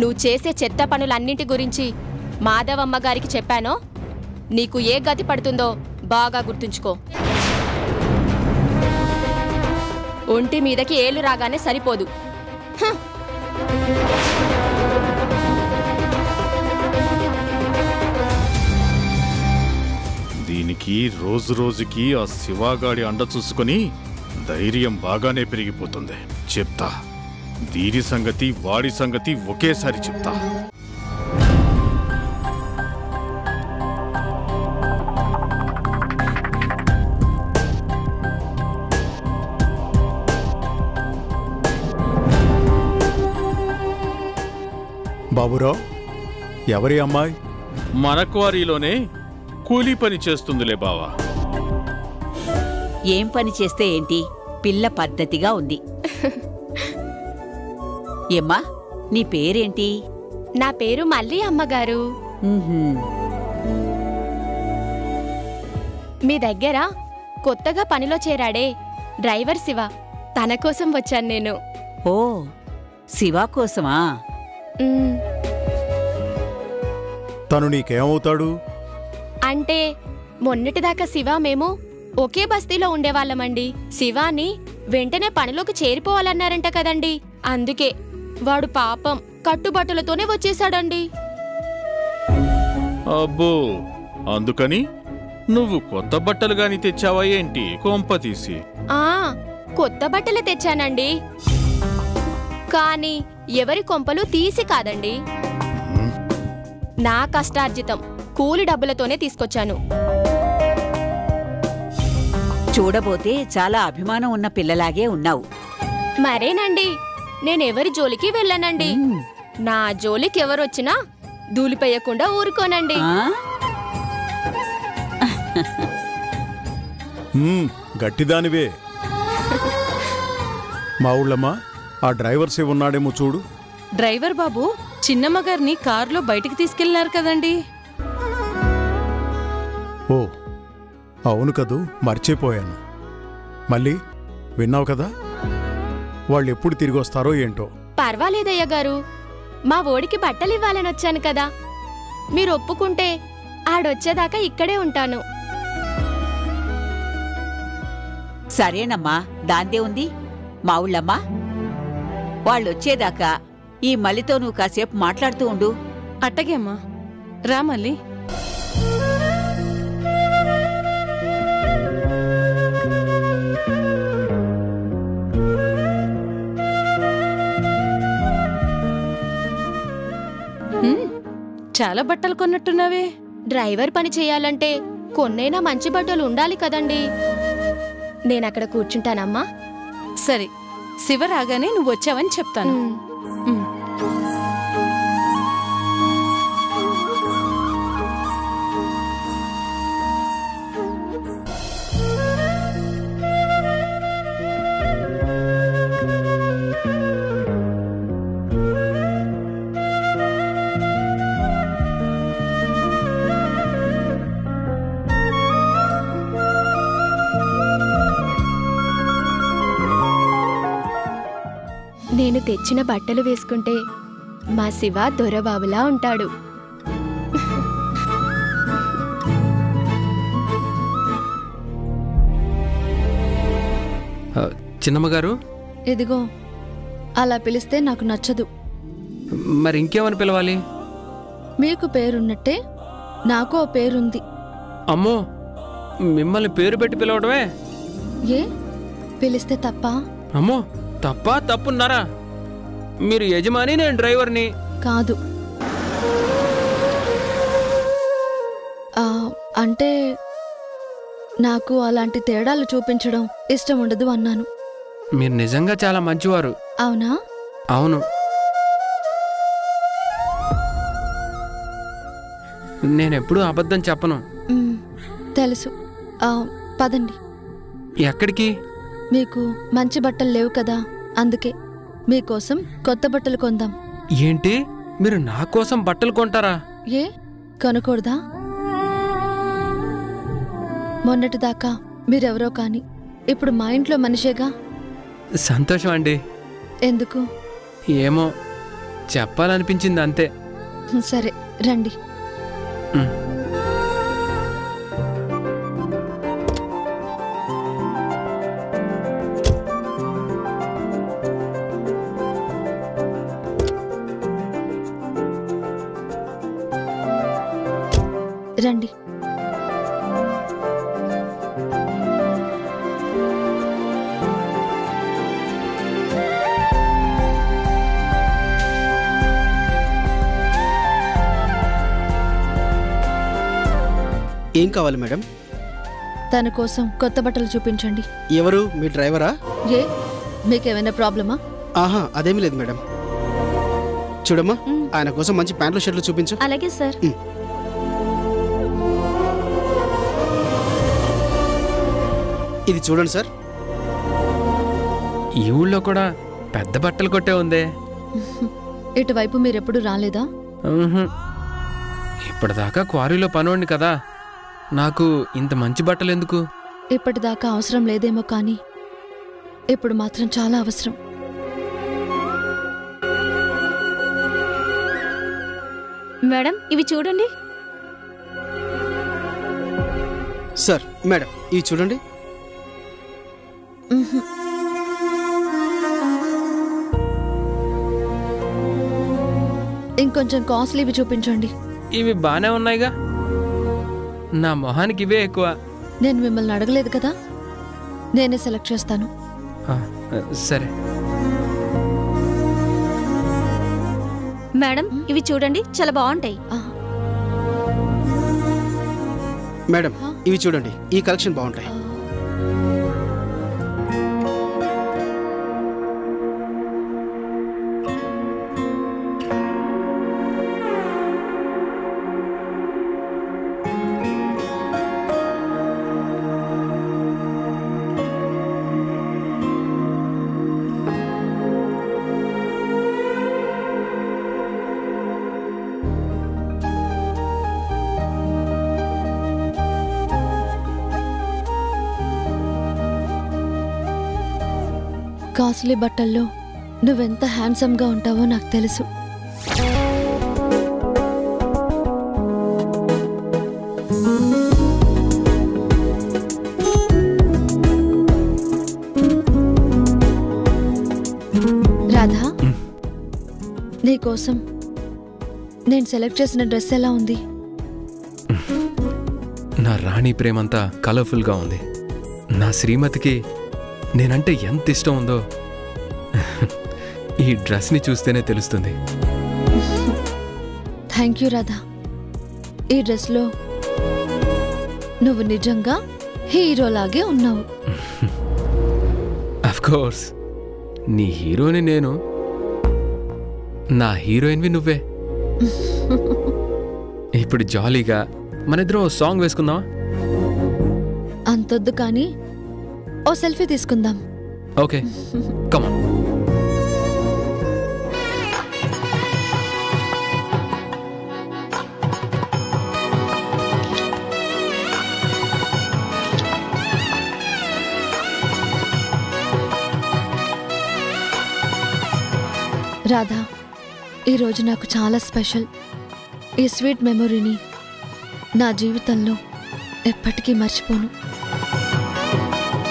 నువ్వు చేసే చెత్త పనులన్నింటి గురించి మాధవమ్మ గారికి చెప్పానో నీకు ఏ గతి పడుతుందో బాగా గుర్తుంచుకో. ఒంటి మీదకి ఏళ్ళు రాగానే సరిపోదు. దీనికి రోజు రోజుకి ఆ శివాగాడి అండ చూసుకొని ధైర్యం బాగానే పెరిగిపోతుంది. చెప్తా, దీని సంగతి వాడి సంగతి ఒకేసారి చెప్తా. బాబురావు, ఎవరి అమ్మాయి? మన క్వారీలోనే కూలీ పని చేస్తుందిలే బావా. ఏం పని చేస్తే ఏంటి, పిల్ల పద్ధతిగా ఉంది. ఏమ్మా, నీ పేరేంటి? నా పేరు మల్లి అమ్మగారు. మీ దగ్గర కొత్తగా పనిలో చేరాడే డ్రైవర్ శివ, తన కోసం వచ్చాను నేను. ఓ, శివ కోసమా? తను నీకేమవుతాడు? అంటే మొన్నటిదాకా శివ మేము ఒకే బస్తీలో ఉండేవాళ్ళమండి. శివాని వెంటనే పనిలోకి చేరిపోవాలన్నారంట కదండి. అందుకే వాడు పాపం కట్టుబట్టలతోనే వచ్చేశాడండి. అబ్బో, అందుకని నువ్వు కొత్త బట్టలు గాని తెచ్చావా ఏంటి కొంప తీసి? కొత్త బట్టలు తెచ్చానండి, కానీ ఎవరి కొంపలు తీసి కాదండి. నా కష్టార్జితం కూలి డబ్బులతోనే తీసుకొచ్చాను. చూడబోతే చాలా అభిమానం ఉన్న పిల్లలాగే ఉన్నావు. మరేనండి, నేనెవరి జోలికి వెళ్ళానండి. నా జోలికి ఎవరొచ్చినా దూలిపోయకుండా ఊరుకోనండి. గట్టిదానివే. మా ఊళ్ళమ్మా, ఆ డ్రైవర్ శివ ఉన్నాడేమో చూడు. డ్రైవర్ బాబు చిన్నమ్మగారిని కారులో బయటికి తీసుకెళ్లినారు కదండి. ఓ అవును కదూ, మర్చిపోయాను. మళ్ళీ విన్నావు కదా, వాళ్ళు ఎప్పుడు తిరిగి వస్తారో ఏంటో. పర్వాలేదయ్య గారు, మా ఓడికి బట్టలివ్వాలని వచ్చాను కదా. మీరు ఒప్పుకుంటే ఆడొచ్చేదాకా ఇక్కడే ఉంటాను. సరేనమ్మా, దాందే ఉంది. మా ఊళ్ళమ్మా, వాళ్ళొచ్చేదాకా ఈ మల్లితో నువ్వు కాసేపు మాట్లాడుతూ ఉండు. అట్టగే అమ్మా, రా మల్లి. చాలా బట్టలు కొన్నట్టున్నావే. డ్రైవర్ పని చేయాలంటే కొన్నైనా మంచి బట్టలు ఉండాలి కదండి. నేనక్కడ కూర్చుంటానమ్మా. సరే, శివ రాగానే నువ్వు వచ్చావని చెప్తాను. నేను తెచ్చిన బట్టలు వేసుకుంటే మా శివ దొరబాబులా ఉంటాడు. చిన్నమ్మగారు, ఇదిగో, అలా పిలిస్తే నాకు నచ్చదు. మరి ఇంకేమని పిలవాలి? మీకు పేరున్నట్టే నాకు ఓ పేరుంది. అమ్మో, మిమ్మల్ని పేరు పెట్టి పిలవడమే? ఏ, పిలిస్తే తప్ప? అమ్మో, తప్పా? తప్పున్నారా? మీరు యజమాని, నేను డ్రైవర్ని. కాదు, అంటే నాకు అలాంటి తేడాలు చూపించడం ఇష్టం ఉండదు అన్నాను. మీరు నిజంగా చాలా మంచివారు. అవునా? అవును. నేనెప్పుడూ అబద్ధం చెప్పను. తెలుసు. పదండి. ఎక్కడికి? మీకు మంచి బట్టలు లేవు కదా, అందుకే మీకోసం కొత్త బట్టలు కొందాం. ఏంటి, మీరు నా కోసం బట్టలు కొంటారా? ఏ, కొనకూడదా? మొన్నటిదాకా మీరెవరో కాని ఇప్పుడు మా ఇంట్లో మనిషేగా. సంతోషం అండి. ఎందుకు? ఏమో చెప్పాలనిపించింది అంతే. సరే రండి. ఉమ్. రండి. ఏం కావాలి మేడం? తన కోసం కొత్త బట్టలు చూపించండి. ఎవరు? మీ డ్రైవరా? ఏ మీకేమైనా ప్రాబ్లమా? ఆహా, అదేమీ లేదు మేడం. చూడమ్మా, ఆయన కోసం మంచి ప్యాంట్లు షర్ట్లు చూపించు. అలాగే సార్. ఇది చూడండి సార్. ఈ ఊళ్ళో కూడా పెద్ద బట్టలు కొట్టే ఉందే. ఇటువైపు మీరెప్పుడు రాలేదా? ఇప్పటిదాకా క్వారీలో పనోండి కదా, నాకు ఇంత మంచి బట్టలు ఎందుకు? ఇప్పటిదాకా అవసరం లేదేమో కానీ ఇప్పుడు మాత్రం చాలా అవసరం. మేడం ఇవి చూడండి. సార్, మేడం ఇవి చూడండి. ఇంకొంచెం కాస్ట్లీవి చూపించండి. ఇవి బానే ఉన్నాయిగా, నా మొహానికి ఇవే ఎక్కువ. నేను మిమ్మల్ని అడగలేదు కదా, నేనే సెలెక్ట్ చేస్తాను. సరే మేడం ఇవి చూడండి, చాలా బాగుంటాయి. మేడం ఇవి చూడండి, ఈ కలెక్షన్ బాగుంటాయి. కాస్ట్లీ బట్టల్లో నువ్వెంత హ్యాండ్సమ్గా ఉంటావో నాకు తెలుసు. రాధా, నీకోసం నేను సెలెక్ట్ చేసిన డ్రెస్ ఎలా ఉంది? నా రాణి ప్రేమంతా కలర్ఫుల్గా ఉంది. నా శ్రీమతికి నేనంటే ఎంత ఇష్టం ఉందో ఈ డ్రెస్ని చూస్తేనే తెలుస్తుంది. Thank you Radha. ఈ డ్రెస్లో నువ్వు నిజంగా హీరోలాగే ఉన్నావు. అఫ్ కోర్స్, నీ హీరోని నేను, నా హీరోయిన్వి నువ్వే. ఇప్పుడు జాలీగా మనిద్దరం సాంగ్ వేసుకుందాం. అంతొద్దు కానీ ఓ సెల్ఫీ తీసుకుందాం. Okay, come on. రాధా, ఈరోజు నాకు చాలా స్పెషల్. ఈ స్వీట్ మెమొరీని నా జీవితంలో ఎప్పటికీ మర్చిపోను.